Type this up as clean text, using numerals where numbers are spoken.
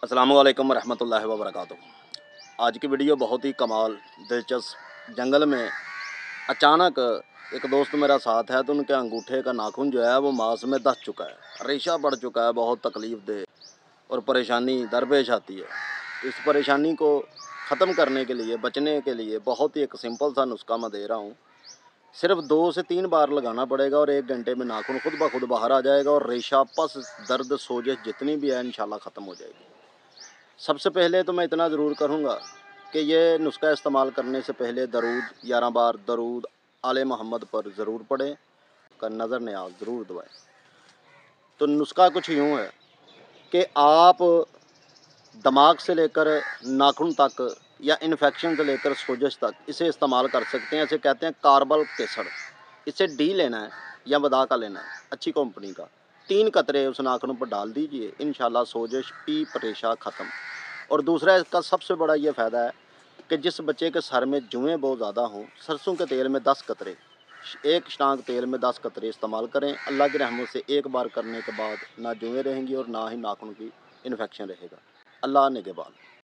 अस्सलामु अलैकुम वरहमतुल्लाहि वबरकातुहू। आज की वीडियो बहुत ही कमाल दिलचस्प। जंगल में अचानक एक दोस्त मेरा साथ है तो उनके अंगूठे का नाखून जो है वो मांस में धंस चुका है, रेशा बढ़ चुका है, बहुत तकलीफ दे और परेशानी दरपेश आती है। इस परेशानी को ख़त्म करने के लिए, बचने के लिए बहुत ही एक सिंपल सा नुस्खा मैं दे रहा हूँ। सिर्फ 2 से 3 बार लगाना पड़ेगा और 1 घंटे में नाखून खुद ब खुद बाहर आ जाएगा और रेशा, पस, दर्द, सोजिश जितनी भी है इंशाल्लाह ख़त्म हो जाएगी। सबसे पहले तो मैं इतना ज़रूर करूँगा कि ये नुस्खा इस्तेमाल करने से पहले दरूद 11 बार दरूद आले मोहम्मद पर ज़रूर पढ़ें, का नज़र न्याज ज़रूर दबाएँ। तो नुस्खा कुछ यूँ है कि आप दिमाग से लेकर नाखून तक या इन्फेक्शन से लेकर सोजिश तक इसे इस्तेमाल कर सकते हैं। इसे कहते हैं कार्बल केसर। इसे डी लेना है या वदा का लेना है, अच्छी कंपनी का। 3 कतरे उस नाखून पर डाल दीजिए, इंशाल्लाह सोजिश, पीप, रेशा ख़त्म। और दूसरा इसका सबसे बड़ा ये फ़ायदा है कि जिस बच्चे के सर में जुएँ बहुत ज़्यादा हों, सरसों के तेल में 10 कतरे, एक शांग तेल में 10 कतरे इस्तेमाल करें। अल्लाह की रहमत से एक बार करने के बाद ना जुएँ रहेंगी और ना ही नाखून की इन्फेक्शन रहेगा। अल्लाह निगहबान।